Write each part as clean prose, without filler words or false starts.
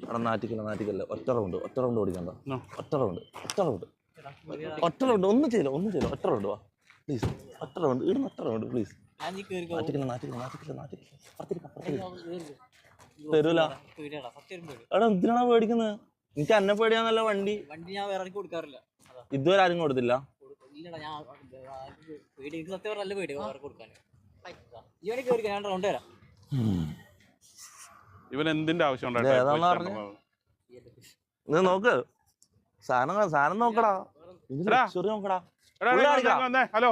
അവിടെ നാറ്റിക്കല്ല ഒറ്റ റൗണ്ട് ഓടിക്കണ്ട ഒറ്റ റൗണ്ട് ഒന്നും ചെയ്യില്ല ഒറ്റ റൗണ്ട് വാ പ്ലീസ് ഒറ്റ റൗണ്ട് ഇടുന്ന ഒറ്റ റൗണ്ട് പ്ലീസ് നാറ്റിക്കല്ല തരൂല എടാ എന്തിനാണോ പേടിക്കുന്നത് എനിക്ക് എന്നെ പേടിയാന്നല്ല വണ്ടി ഞാൻ വേറെ കൊടുക്കാറില്ല ഇതുവരെ ആരും കൊടുത്തില്ല ഇവൻ എന്തിന്റെ ആവശ്യം നോക്ക് സാധനം നോക്കടാ നോക്കടാ ഹലോ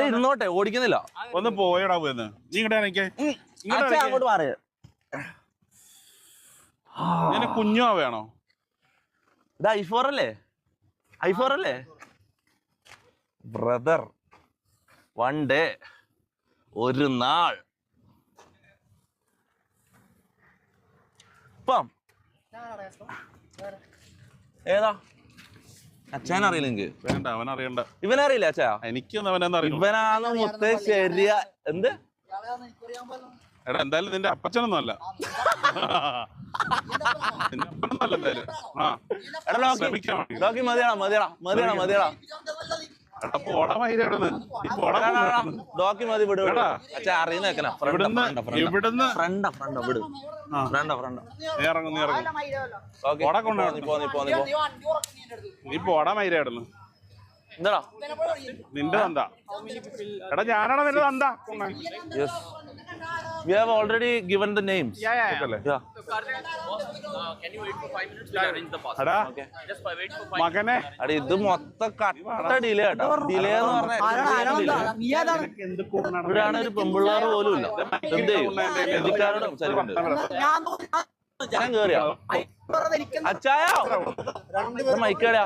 ഇരുന്നോട്ടെ ഓടിക്കുന്നില്ല ഒന്ന് പോയടാ പോയെന്ന് നീ ഇങ്ങോട്ട് അങ്ങോട്ട് മാറിയ കുഞ്ഞോ വേണോ ഇത് ഐ4 അല്ലേ ബ്രദർ വൺ ഡേ ഒരു നാൾ ഇപ്പം ഏതാ അച്ഛൻ അറിയില്ല എനിക്ക് വേണ്ട അവൻ അറിയണ്ട ഇവനറിയില്ല അച്ഛാ എനിക്കൊന്നും അവനെന്നറിയില്ല ഇവനാണ് മൊത്തം ശരിയാ എന്ത് എടാ എന്തായാലും നിന്റെ അപ്പച്ചനൊന്നും അല്ല മതിയാ ഡോക്കി മതി വിട് അച്ഛാ അറിയുന്ന നീ പോടാ മൈരയാടുന്നു എന്താടാ നിന്റെ തന്ത എടാ ഞാനാണ് നിന്റെ തന്ത Yes. We have already given the names. Yeah. Can you wait for 5 minutes? We'll arrange the pass. Okay. Just wait for 5 മകനെ അടി ഇത് മൊത്തം കട്ട ഡിലേ കേട്ടോ ഡിലേ എന്ന് പറഞ്ഞാൽ ഇവിടെയാണ് ഒരു പെമ്പിള്ളാറ് പോലും ഇല്ല എന്ത് ചെയ്യും സംസാരിക്കുന്നുണ്ട് ഞാൻ കേറിയാ അച്ചായോ മൈക്കേടാ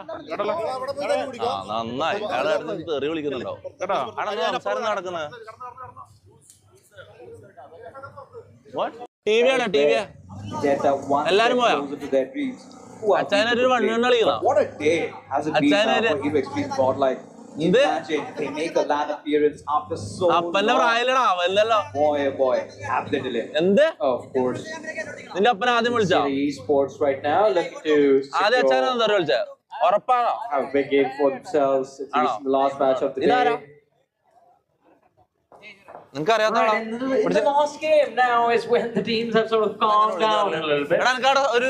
നന്നായി അയാളെ അടുത്ത് തെറി വിളിക്കുന്നുണ്ടാവും കേട്ടോ അവിടെ സംസാരം നടക്കുന്നത് ടി വിയാണ് ടി വിയാ എല്ലാരും പോയാ അച്ചായനൊരു വണ്ണുകൊണ്ട് കളിക്കണം അപ്പന്റെ പ്രായല്ലടാ അവല്ലല്ലോ എന്ത് നിന്റെ അപ്പനെ ആദ്യം വിളിച്ചാ ആദ്യം അച്ഛനെ തെറി വിളിച്ച ഉറപ്പാണോ ഇതാരാ നിനക്ക് അറിയാത്തടാ ഒരു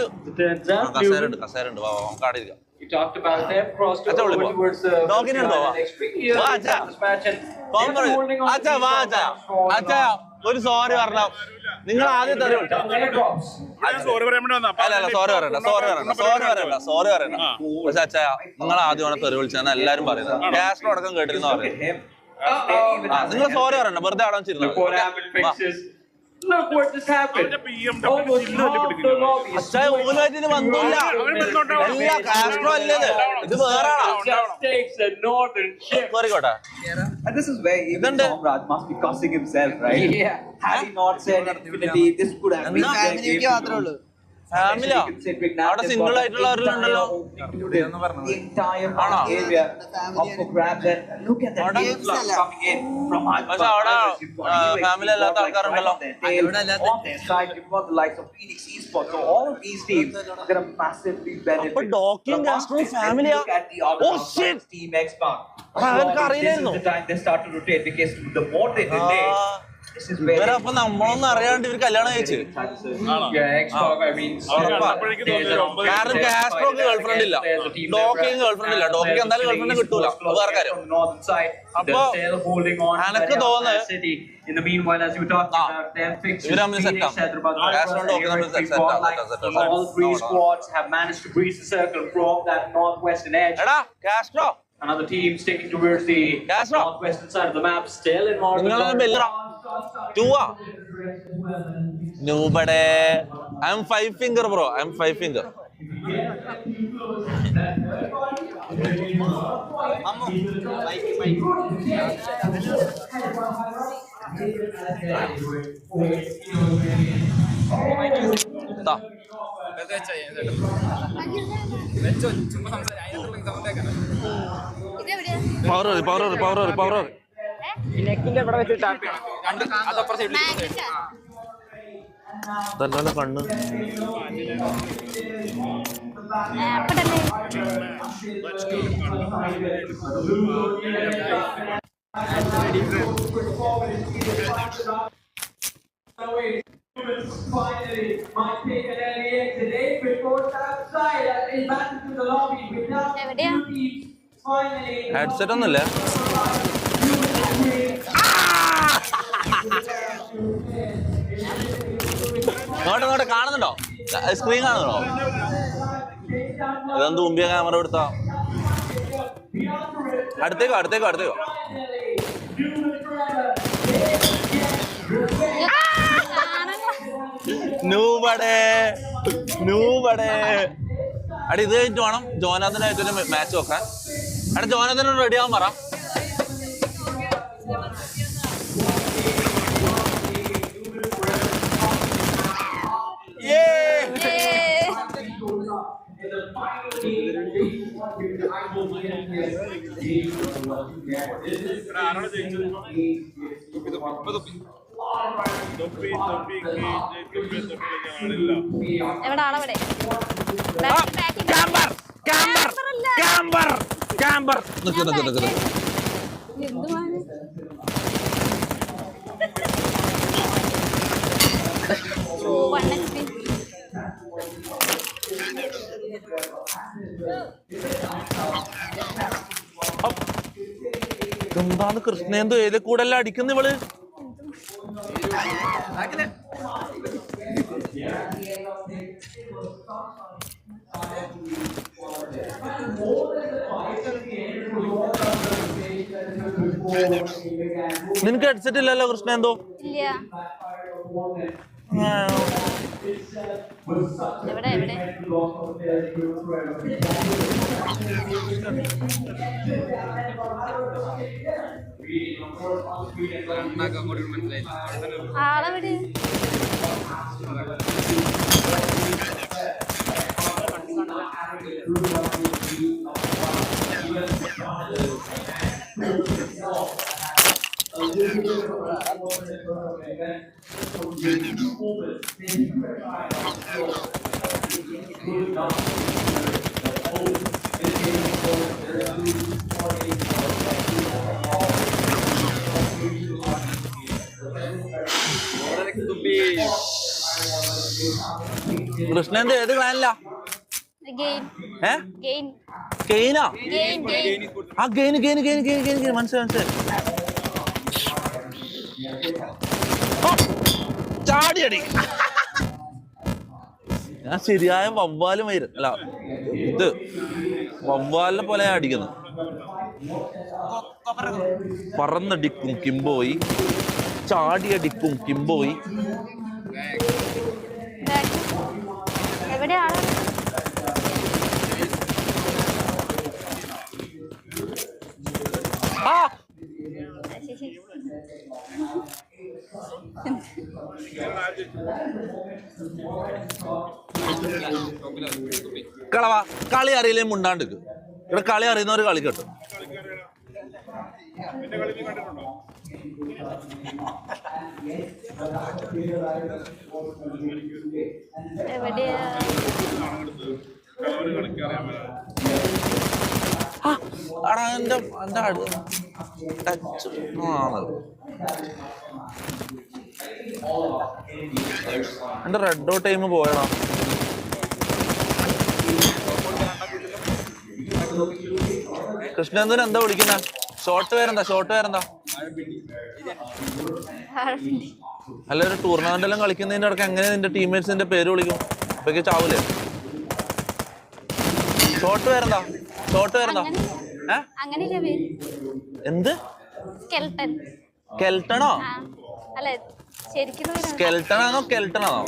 കസേരണ്ട് കാടിരിക്കാം ഒരു സോറി പറഞ്ഞ നിങ്ങൾ ആദ്യം തെറി സോറി പറയണ്ട പക്ഷെ അച്ഛാ നിങ്ങൾ ആദ്യമാണ് തെറി വിളിച്ചതെന്ന് എല്ലാരും പറയുന്നത് ക്യാഷ് അടക്കം കേട്ടിരുന്ന പറയുന്നത് നിങ്ങൾ സോറി പറയണ്ട വെറുതെ അടച്ചിരുന്നു Look what just happened. Almost half the lobby. Just takes a northern shift. And this is where even Tom Raj must be cussing himself, right? Yeah. Had he not said Infinity, this could have been their game. ഫാമിലിയാ അവിടെ single ആയിട്ടുള്ളവരുണ്ടല്ലോ The entire area up for grabs and look at that influx coming in from പക്ഷെ അവിടെ family അല്ലാത്ത ആൾക്കാരുണ്ടല്ലോ on their side. You've got the likes of Phoenix Esports. So all of these teams are going to massively benefit. But Docking Astro family. Oh shit! Team X-Pac. This is the time they start to rotate because the more they delay. ഇവരപ്പൊ നമ്മളൊന്നും അറിയാണ്ട് ഇവർ കല്യാണം കഴിച്ച് കാരണം കാസ്ട്രോക്ക് girlfriend ഇല്ല docking girlfriend ഇല്ല ഡോക്കിക്ക് എന്തായാലും girlfriend കിട്ടൂല അത് വേറെ കാര്യം അപ്പൊ എനക്ക് തോന്നുന്നത് ഇവര് തമ്മിൽ സെറ്റാണ് കാസ്ട്രോ ഡോക്കി തമ്മിൽ സെറ്റാണ് എടാ Castro Another team sticking towards the northwestern side of the map, still in Morgan. Nobody. I'm 5 finger, bro. I'm 5 finger. Ta. Power. നെക്കിന്റെ ഇവിടെ വെച്ച് ടാപ്പ് ചെയ്യണം അതപ്പുറം സൈഡിൽ ഇതല്ലല്ലോ കണ്ണ്. Finally, might take an early exit. April goes outside and is back into the lobby without two teams. Finally, headset ഒന്നുമില്ല. ഇങ്ങോട്ട് കാണുന്നുണ്ടോ? Screen കാണുന്നുണ്ടോ? ഇതെന്ത് മുമ്പിയ ക്യാമറ എടുത്താ? അടുത്തേക്കോ. നൂബടേ അടി ഇത് കഴിഞ്ഞിട്ട് വേണം ജോനാഥനായിട്ടൊരു മാച്ച് നോക്കാൻ. അവിടെ ജോനാഥനോട് റെഡി ആവാൻ പറ. നിക്ക്. എന്താണ് കൃഷ്ണേന്ദു ഏത് കൂടെ എല്ലാം അടിക്കുന്ന ഇവള്? നിനക്ക് ഹെഡ്സെറ്റ് ഇല്ലല്ലോ കൃഷ്ണേന്ദു? ആളെവിടെ? കൃഷ്ണേന്ദു ഏത് ക്ലാനിലാ? ഗെയിനാ? ആ ഗെയിന് മനസ്സിലായി. ചാടിയടി. ഞാൻ ശരിയായ വവ്വാല് മയിര് അല്ല ഇത് വവ്വാലിനെ പോലെ അടിക്കുന്നു. പറന്നടിക്കും കിംബോയി, ചാടിയടിക്കും കിംബോയി. എവിടെയാണ്? കളവാ കളി അറിയില്ലേ മുണ്ടാണ്ടിക്ക്. ഇവിടെ കളി അറിയുന്നവര് കളി കേട്ടോ. എന്റെ റെഡോ ടൈം പോയടാ. കൃഷ്ണേന്ദുവിന് എന്താ വിളിക്കുന്ന? ഷോർട്ട് പേരെന്താ? അല്ല ഒരു ടൂർണമെന്റ് എല്ലാം കളിക്കുന്നതിന്റെ ഇടയ്ക്ക് എങ്ങനെ നിന്റെ ടീംമേറ്റ്സിന്റെ പേര് വിളിക്കും? അപ്പൊക്കെ ചാവൂലേ? ഷോർട്ട് പേരെന്താ? എന്ത്? കെൽട്ടണോ? സ്കെൽട്ടണാണോ കെൽട്ടണാണോ?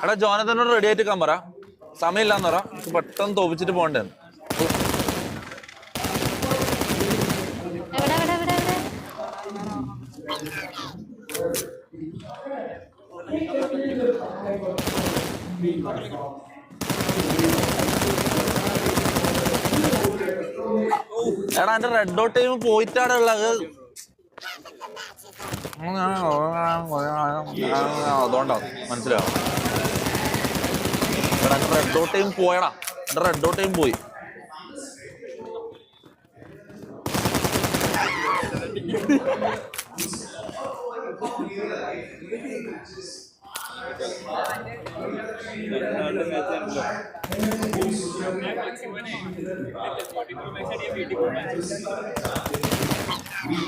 എടാ ജോനഥനോട് റെഡി ആയിട്ട് പറ. സമയമില്ലാന്ന് പറ. പെട്ടെന്ന് തോപ്പിച്ചിട്ട് പോണ്ടേ. എടാ എന്റെ റെഡ് ഡോട്ട് ടൈം പോയിട്ടാണ് ഉള്ളത്. അതുകൊണ്ടാവും മനസ്സിലാവും. എടാ എന്റെ റെഡ് ഡോട്ട് ടൈം പോയടാ, എന്റെ റെഡ് ഡോട്ട് ടൈം പോയി.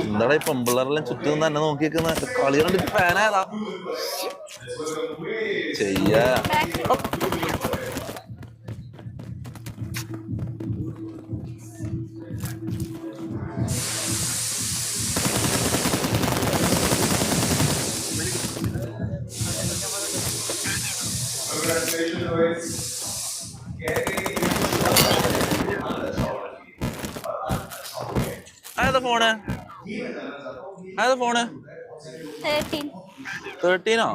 എന്താടാ ഈ പെമ്പിള്ളേരെല്ലാം ചുറ്റും തന്നെ നോക്കിയിരിക്കുന്ന കളി കണ്ടിട്ട് ഫാനായതാ ചെയ്യാ. ഏതാ ഫോണ്? ഏതാ ഫോണ്? 13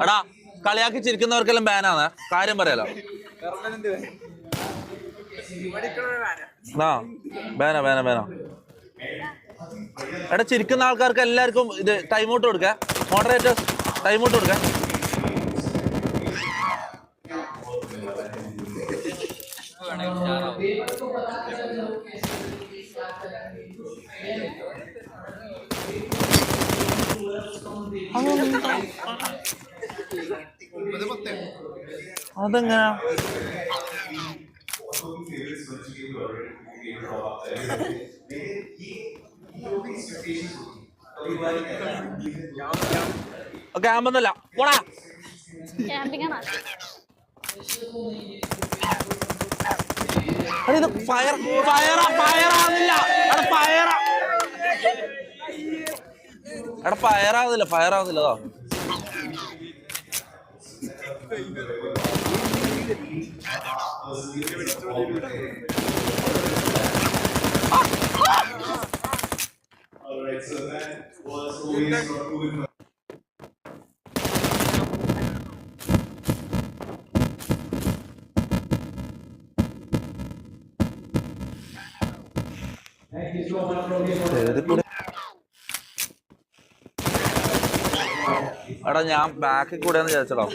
എടാ കളിയാക്കി ചിരിക്കുന്നവർക്കെല്ലാം ബാനാണ്. കാര്യം പറയാലോ. ബാന ബാന ബാന. എടാ ചിരിക്കുന്ന ആൾക്കാർക്ക് എല്ലാവർക്കും ഇത് ടൈം ഔട്ട് കൊടുക്ക. മോഡറേറ്റേഴ്സ് ടൈം ഔട്ട് കൊടുക്ക. അതെങ്ങനാ? ക്യാമ്പൊന്നുമല്ല പോടാ. ഇത് ഫയർ ഫയറാ ഫയറാവുന്നില്ല. എടാ ഫയറാ എടാ ഫയറാവുന്നില്ല ഫയറാവുന്നില്ല. അതാ Alright, so that was always moving. Thank you so much, Rohit. എടാ ഞാൻ ബാക്കിൽ കൂടെയാന്ന് വിചാരിച്ചടാ.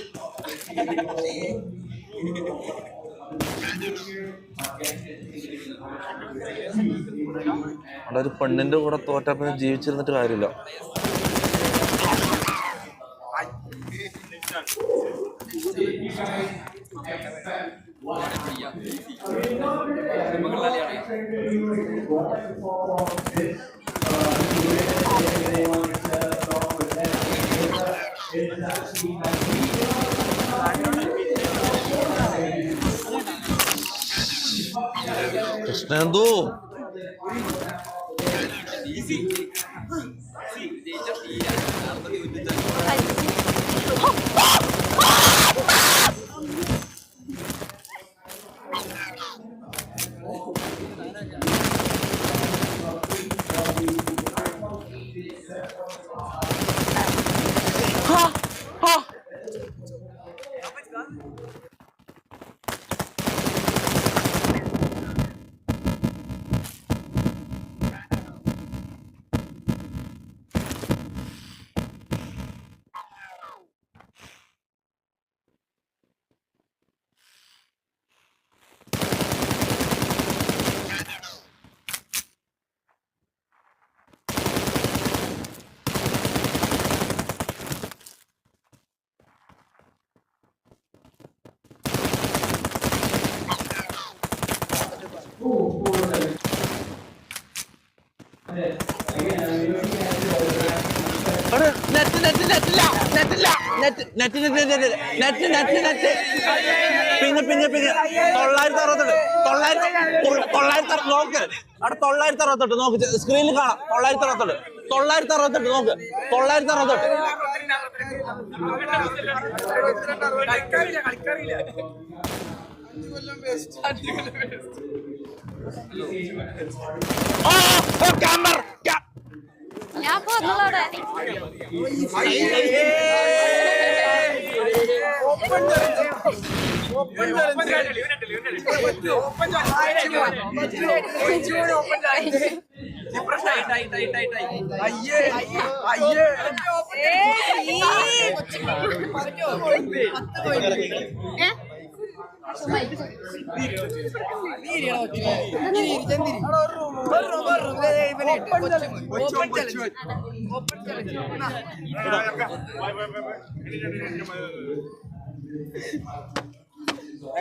അവിടെ ഒരു പെണ്ണിന്റെ കൂടെ തോറ്റപ്പോ ജീവിച്ചിരുന്നിട്ട് കാര്യമില്ല. കൃഷ്ണേന്ദു പിന്നെ 968 നോക്ക് സ്ക്രീനിൽ കാണാം. 968 നോക്ക് 968. ഞാൻ പോന്നോളവിടെ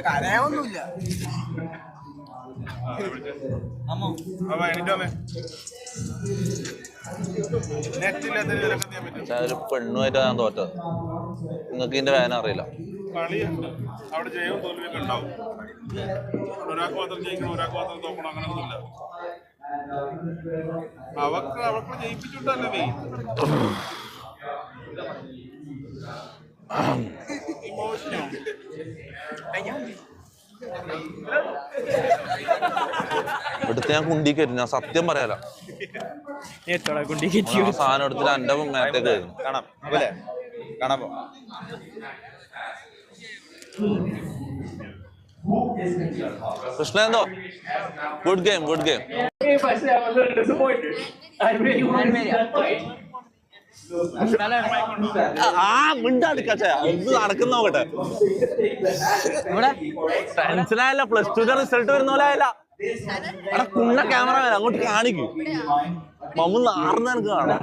കരയൊന്നുമില്ല. ഒരു പെണ്ണുമായിട്ടാ ഞാൻ തോറ്റത്. നിങ്ങൾക്ക് ഇതിന്റെ വേദന അറിയില്ല. കളി അവിടെ ജയവും തോൽവിയൊക്കെ ഉണ്ടാവും. ഒരാൾക്ക് മാത്രം ജയിക്കണം, ഒരാൾക്ക് മാത്രം തോക്കണം, അങ്ങനെയൊന്നുമില്ല. അവർക്ക് ജയിപ്പിച്ചിട്ടല്ലേ നീ എടുത്ത് ഞാൻ കുണ്ടിക്ക് ഞാൻ സത്യം പറയാല സാധനം എടുത്തിട്ട് എന്റെ മേത്തേക്ക് വരുന്നു. കാണാം അല്ലേ? കാണാൻ പോ. കൃഷ്ണേന്തോ good game good game. If I say I was a little disappointed, I really wanted to see that fight. ഇത് നടക്കുന്ന നോക്കട്ടെ. ടെൻഷനായല്ല, +2 റിസൾട്ട് വരുന്ന പോലെ ആയല്ല. എടാ കുണ്ണ ക്യാമറ അങ്ങോട്ട് കാണിക്കും. മമ്മ നാർന്ന് എനിക്ക് കാണാം.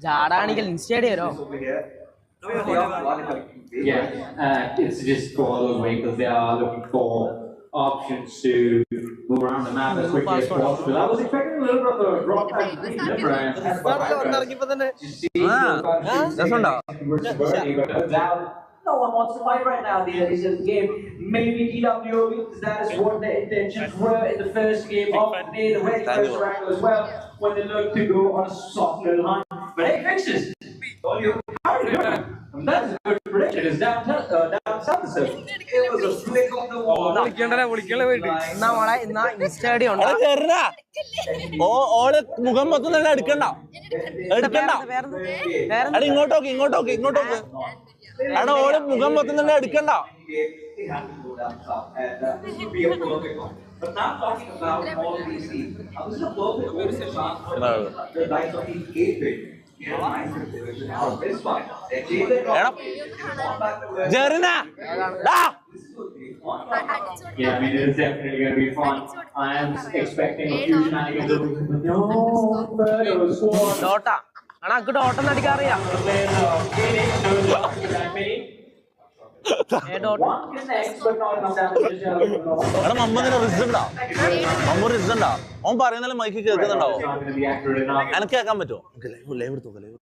ജാടാണെങ്കിൽ ഇൻസ്റ്റേഡിയോ Yeah, it's just go all the way because they are looking for options to move around the map as quickly as possible. I was expecting a little bit of a drop back no one wants to fight right now. This is the game. Maybe DW, because that is what their intentions were in the first game of the day, the very first round as well, when they looked to go on a soft little line. But hey, fixes. That's a good prediction. It's down south. It was a flick of the wall. ഇൻസ്റ്റേഡിയോ ഓള് മുഖം മൊത്തം തന്നെ എടുക്കണ്ട. എടാ ഇങ്ങോട്ടോക്ക് ഇങ്ങോട്ടോക്ക് ഇങ്ങോട്ടോക്ക്. എടാ ഓള് മുഖം മൊത്തം തന്നെ എടുക്കണ്ട. But now talking about all these things, I was a perfect the likes of the 8-bit. Jerina Yeah, I mean, it is definitely going to be fun. I am expecting a few shenanigans. Daughter ആണോ അക്ക് daughter നടിക്കാറിയാം. എടാ മമ്മ റിസൾട്ടാ മമ്മ റിസൾട്ടാ അവൻ പറയുന്നല്ലേ mic കേൾക്കുന്നുണ്ടാവോ? എനിക്ക് കേൾക്കാൻ പറ്റുമോ? Live എടുത്തോ live.